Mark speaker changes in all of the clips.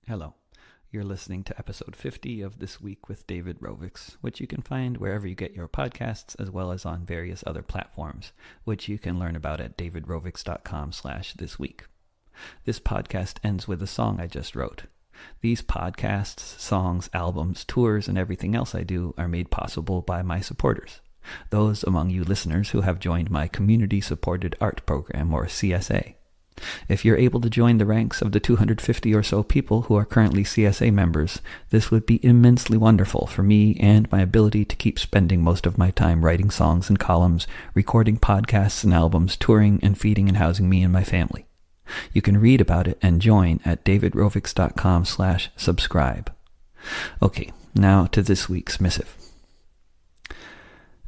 Speaker 1: Hello. You're listening to episode 50 of This Week with David Rovix, which you can find wherever you get your podcasts, as well as on various other platforms, which you can learn about at davidrovix.com/thisweek. This podcast ends with a song I just wrote. These podcasts, songs, albums, tours, and everything else I do are made possible by my supporters. Those among you listeners who have joined my Community Supported Art Program, or CSA. If you're able to join the ranks of the 250 or so people who are currently CSA members, this would be immensely wonderful for me and my ability to keep spending most of my time writing songs and columns, recording podcasts and albums, touring, and feeding and housing me and my family. You can read about it and join at davidrovix.com/subscribe. Okay, now to this week's missive.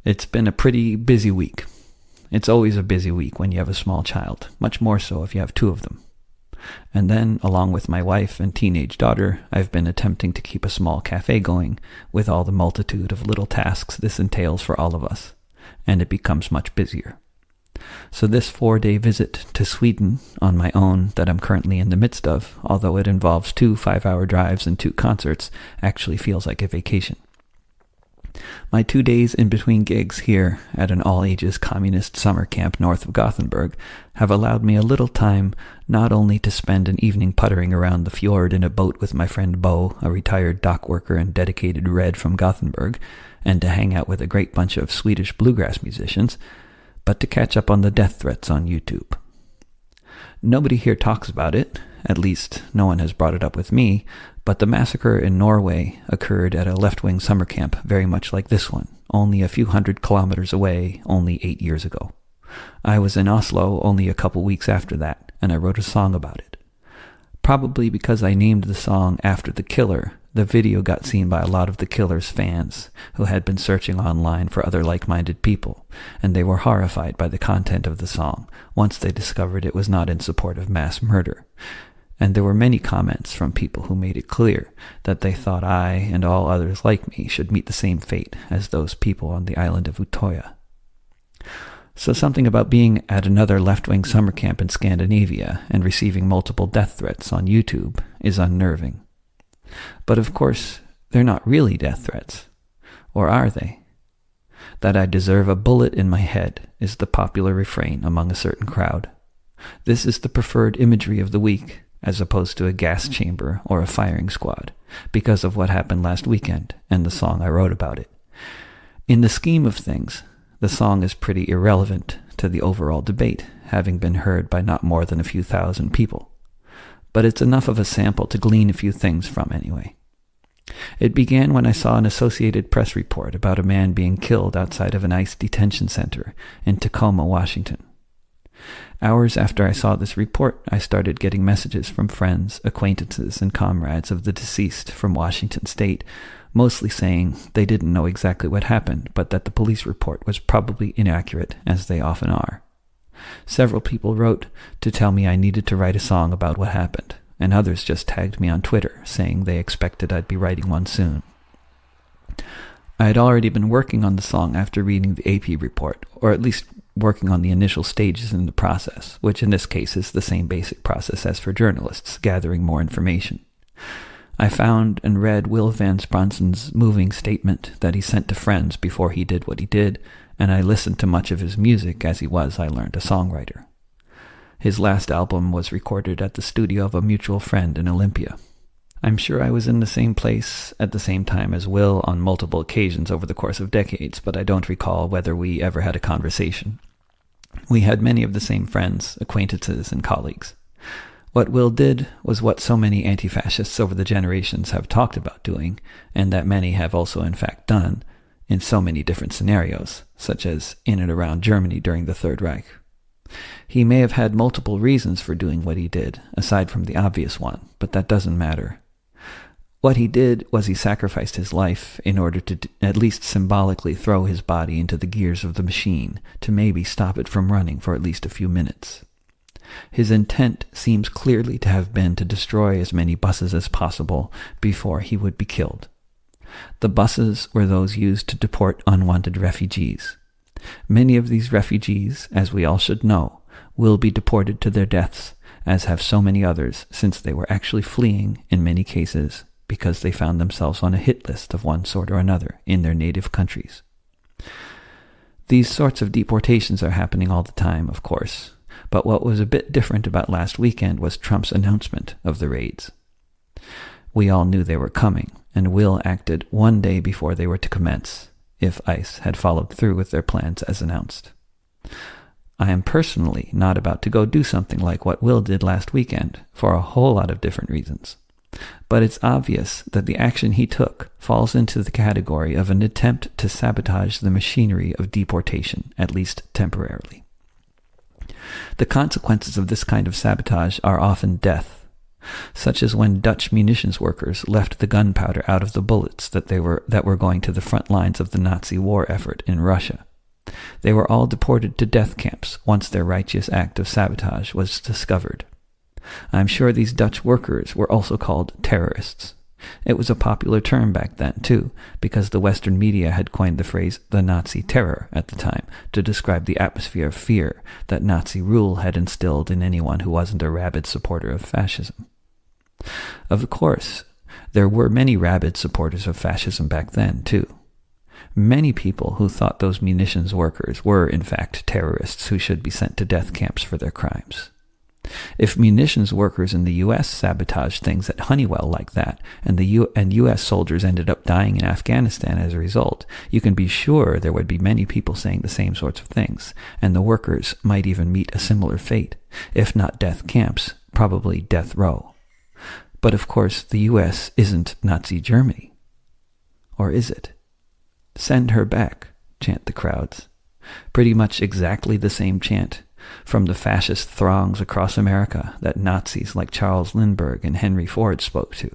Speaker 1: It's been a pretty busy week. It's always a busy week when you have a small child, much more so if you have two of them. And then, along with my wife and teenage daughter, I've been attempting to keep a small cafe going with all the multitude of little tasks this entails for all of us, and it becomes much busier. So this 4-day visit to Sweden on my own that I'm currently in the midst of, although it involves 2 5-hour drives and 2 concerts, actually feels like a vacation. My 2 days in between gigs here at an all-ages communist summer camp north of Gothenburg have allowed me a little time not only to spend an evening puttering around the fjord in a boat with my friend Bo, a retired dock worker and dedicated Red from Gothenburg, and to hang out with a great bunch of Swedish bluegrass musicians, but to catch up on the death threats on YouTube. Nobody here talks about it, at least no one has brought it up with me, but the massacre in Norway occurred at a left-wing summer camp very much like this one, only a few hundred kilometers away, only 8 years ago. I was in Oslo only a couple weeks after that, and I wrote a song about it. Probably because I named the song after the killer, the video got seen by a lot of the killer's fans, who had been searching online for other like-minded people, and they were horrified by the content of the song once they discovered it was not in support of mass murder. And there were many comments from people who made it clear that they thought I and all others like me should meet the same fate as those people on the island of Utoya. So something about being at another left-wing summer camp in Scandinavia and receiving multiple death threats on YouTube is unnerving. But of course, they're not really death threats. Or are they? That I deserve a bullet in my head is the popular refrain among a certain crowd. This is the preferred imagery of the week, as opposed to a gas chamber or a firing squad, because of what happened last weekend and the song I wrote about it. In the scheme of things, the song is pretty irrelevant to the overall debate, having been heard by not more than a few thousand people. But it's enough of a sample to glean a few things from anyway. It began when I saw an Associated Press report about a man being killed outside of an ICE detention center in Tacoma, Washington. Hours after I saw this report, I started getting messages from friends, acquaintances, and comrades of the deceased from Washington State, mostly saying they didn't know exactly what happened, but that the police report was probably inaccurate, as they often are. Several people wrote to tell me I needed to write a song about what happened, and others just tagged me on Twitter, saying they expected I'd be writing one soon. I had already been working on the song after reading the AP report, or at least working on the initial stages in the process, which in this case is the same basic process as for journalists, gathering more information. I found and read Will Van Spronsen's moving statement that he sent to friends before he did what he did, and I listened to much of his music as he was, I learned, a songwriter. His last album was recorded at the studio of a mutual friend in Olympia. I'm sure I was in the same place at the same time as Will on multiple occasions over the course of decades, but I don't recall whether we ever had a conversation. We had many of the same friends, acquaintances, and colleagues. What Will did was what so many anti-fascists over the generations have talked about doing, and that many have also in fact done, in so many different scenarios, such as in and around Germany during the Third Reich. He may have had multiple reasons for doing what he did, aside from the obvious one, but that doesn't matter. What he did was he sacrificed his life in order to at least symbolically throw his body into the gears of the machine to maybe stop it from running for at least a few minutes. His intent seems clearly to have been to destroy as many buses as possible before he would be killed. The buses were those used to deport unwanted refugees. Many of these refugees, as we all should know, will be deported to their deaths, as have so many others, since they were actually fleeing, in many cases, because they found themselves on a hit list of one sort or another in their native countries. These sorts of deportations are happening all the time, of course, but what was a bit different about last weekend was Trump's announcement of the raids. We all knew they were coming, and Will acted one day before they were to commence, if ICE had followed through with their plans as announced. I am personally not about to go do something like what Will did last weekend, for a whole lot of different reasons. But it's obvious that the action he took falls into the category of an attempt to sabotage the machinery of deportation, at least temporarily. The consequences of this kind of sabotage are often death, such as when Dutch munitions workers left the gunpowder out of the bullets that were going to the front lines of the Nazi war effort in Russia. They were all deported to death camps once their righteous act of sabotage was discovered. I'm sure these Dutch workers were also called terrorists. It was a popular term back then, too, because the Western media had coined the phrase the Nazi terror at the time to describe the atmosphere of fear that Nazi rule had instilled in anyone who wasn't a rabid supporter of fascism. Of course, there were many rabid supporters of fascism back then, too. Many people who thought those munitions workers were, in fact, terrorists who should be sent to death camps for their crimes. If munitions workers in the U.S. sabotaged things at Honeywell like that, and U.S. soldiers ended up dying in Afghanistan as a result, you can be sure there would be many people saying the same sorts of things, and the workers might even meet a similar fate, if not death camps, probably death row. But of course, the U.S. isn't Nazi Germany. Or is it? Send her back, chant the crowds. Pretty much exactly the same chant from the fascist throngs across America that Nazis like Charles Lindbergh and Henry Ford spoke to,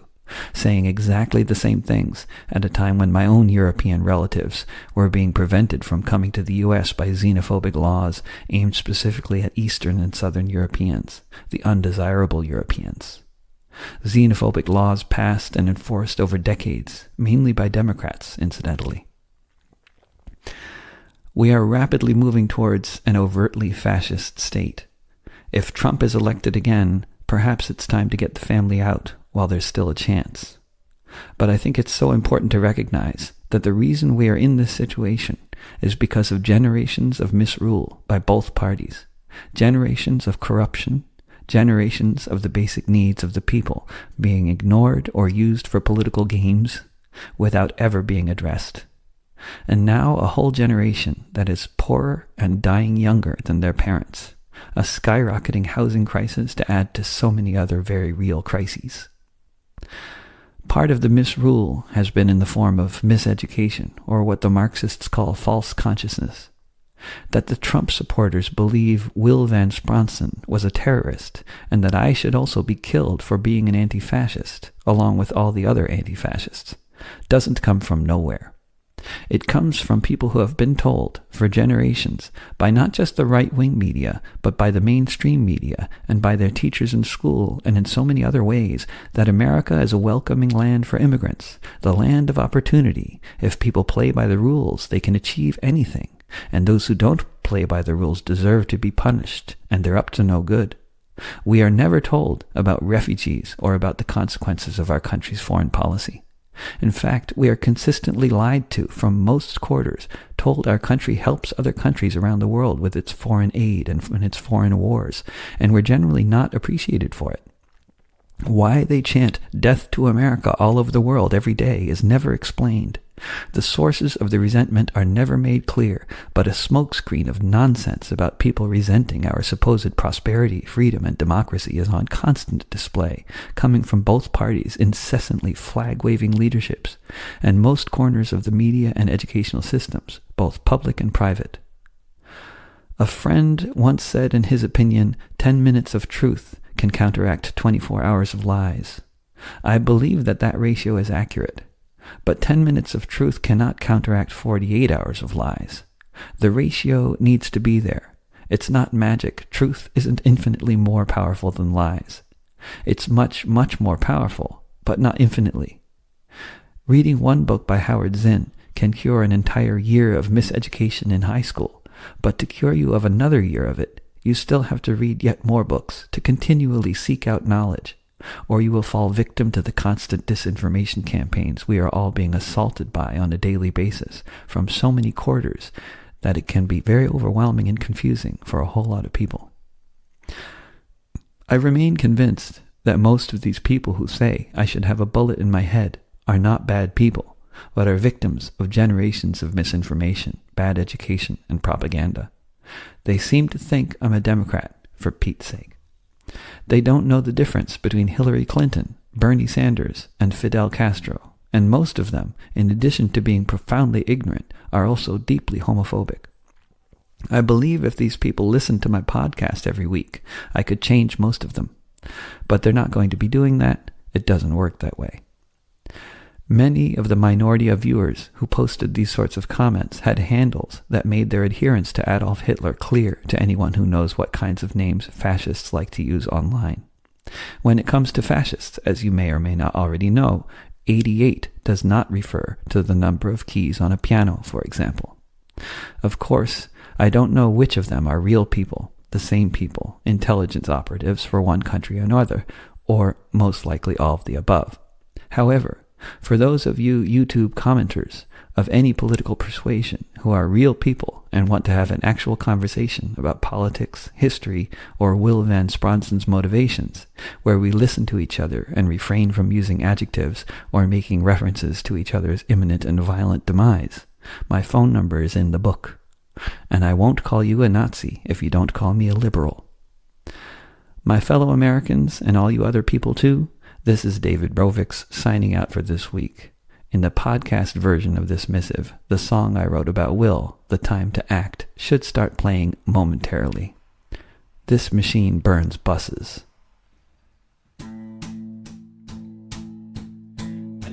Speaker 1: saying exactly the same things at a time when my own European relatives were being prevented from coming to the U.S. by xenophobic laws aimed specifically at Eastern and Southern Europeans, the undesirable Europeans. Xenophobic laws passed and enforced over decades, mainly by Democrats, incidentally. We are rapidly moving towards an overtly fascist state. If Trump is elected again, perhaps it's time to get the family out while there's still a chance. But I think it's so important to recognize that the reason we are in this situation is because of generations of misrule by both parties, generations of corruption, generations of the basic needs of the people being ignored or used for political games without ever being addressed. And now a whole generation that is poorer and dying younger than their parents, a skyrocketing housing crisis to add to so many other very real crises. Part of the misrule has been in the form of miseducation, or what the Marxists call false consciousness, that the Trump supporters believe Will Van Spronsen was a terrorist and that I should also be killed for being an anti-fascist, along with all the other anti-fascists, doesn't come from nowhere. It comes from people who have been told for generations by not just the right-wing media, but by the mainstream media and by their teachers in school and in so many other ways that America is a welcoming land for immigrants, the land of opportunity. If people play by the rules, they can achieve anything, and those who don't play by the rules deserve to be punished, and they're up to no good. We are never told about refugees or about the consequences of our country's foreign policy. In fact, we are consistently lied to from most quarters, told our country helps other countries around the world with its foreign aid and its foreign wars, and we're generally not appreciated for it. Why they chant death to America all over the world every day is never explained. The sources of the resentment are never made clear, but a smokescreen of nonsense about people resenting our supposed prosperity, freedom, and democracy is on constant display, coming from both parties' incessantly flag-waving leaderships, and most corners of the media and educational systems, both public and private. A friend once said in his opinion, 10 minutes of truth can counteract 24 hours of lies. I believe that ratio is accurate. But 10 minutes of truth cannot counteract 48 hours of lies. The ratio needs to be there. It's not magic. Truth isn't infinitely more powerful than lies. It's much, much more powerful, but not infinitely. Reading one book by Howard Zinn can cure an entire year of miseducation in high school, but to cure you of another year of it, You still have to read yet more books to continually seek out knowledge, or you will fall victim to the constant disinformation campaigns we are all being assaulted by on a daily basis from so many quarters that it can be very overwhelming and confusing for a whole lot of people. I remain convinced that most of these people who say I should have a bullet in my head are not bad people, but are victims of generations of misinformation, bad education, and propaganda. They seem to think I'm a Democrat, for Pete's sake. They don't know the difference between Hillary Clinton, Bernie Sanders, and Fidel Castro, and most of them, in addition to being profoundly ignorant, are also deeply homophobic. I believe if these people listened to my podcast every week, I could change most of them. But they're not going to be doing that. It doesn't work that way. Many of the minority of viewers who posted these sorts of comments had handles that made their adherence to Adolf Hitler clear to anyone who knows what kinds of names fascists like to use online. When it comes to fascists, as you may or may not already know, 88 does not refer to the number of keys on a piano, for example. Of course, I don't know which of them are real people, the same people, intelligence operatives for one country or another, or most likely all of the above. However, for those of you YouTube commenters of any political persuasion who are real people and want to have an actual conversation about politics, history, or Will Van Spronsen's motivations, where we listen to each other and refrain from using adjectives or making references to each other's imminent and violent demise, my phone number is in the book. And I won't call you a Nazi if you don't call me a liberal. My fellow Americans, and all you other people too, this is David Rovix signing out for this week. In the podcast version of this missive, the song I wrote about Will, The Time to Act, should start playing momentarily. This machine burns buses.
Speaker 2: When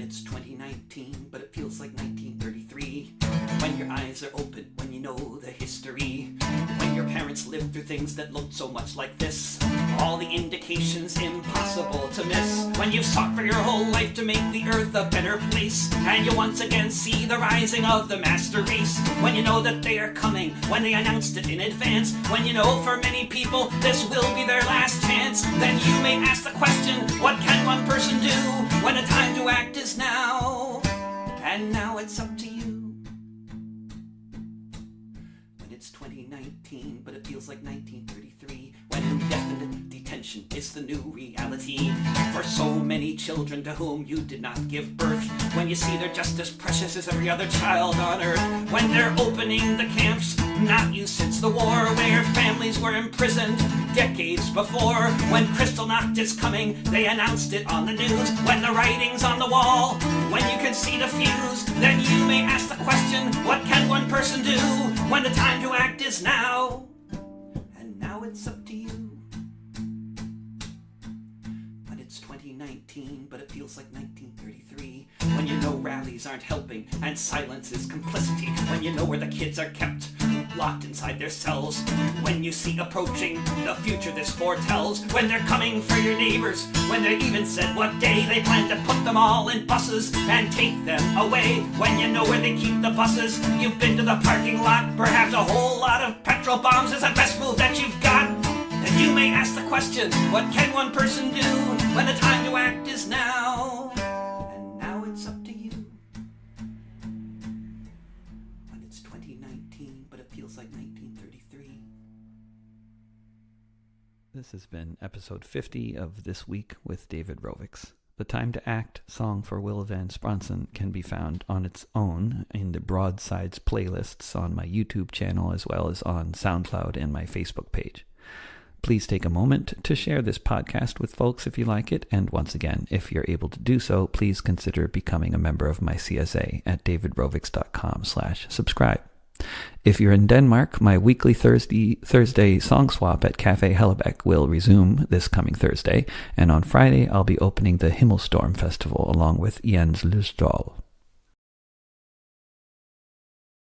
Speaker 2: it's 2019, but it feels like 1933. When your eyes are open, when you know the history. When your parents lived through things that looked so much like this. All the indications impossible to miss. When you've sought for your whole life to make the earth a better place, and you once again see the rising of the master race. When you know that they are coming, when they announced it in advance. When you know for many people this will be their last chance. Then you may ask the question, what can one person do when the time to act is now? And now it's up to you. It's 2019, but it feels like 1933, when indefinite detention is the new reality for so many children to whom you did not give birth. When you see they're just as precious as every other child on earth. When they're opening the camps, not used since the war, where families were imprisoned decades before. When Kristallnacht is coming, they announced it on the news. When the writing's on the wall, when you can see the fuse, then you may ask the question, what can one person do when the time to act is now? And now it's up to you. When it's 2019, but it feels like 1933. When you know rallies aren't helping and silence is complicity. When you know where the kids are kept, locked inside their cells. When you see approaching the future this foretells. When they're coming for your neighbors. When they even said what day they plan to put them all in buses and take them away. When you know where they keep the buses. You've been to the parking lot. Perhaps a whole lot of petrol bombs is the best move that you've got. Then you may ask the question, what can one person do when the time to act is now? And now it's up to you. When it's 2019, but it feels like 1933.
Speaker 1: This has been episode 50 of This Week with David Rovix. The Time to Act song for Will Van Spronsen can be found on its own in the Broadsides playlists on my YouTube channel as well as on SoundCloud and my Facebook page. Please take a moment to share this podcast with folks if you like it, and once again, if you're able to do so, please consider becoming a member of my CSA at davidrovix.com/subscribe. If you're in Denmark, my weekly Thursday song swap at Café Hellebeck will resume this coming Thursday, and on Friday I'll be opening the Himmelstorm Festival along with Jens Lysdahl.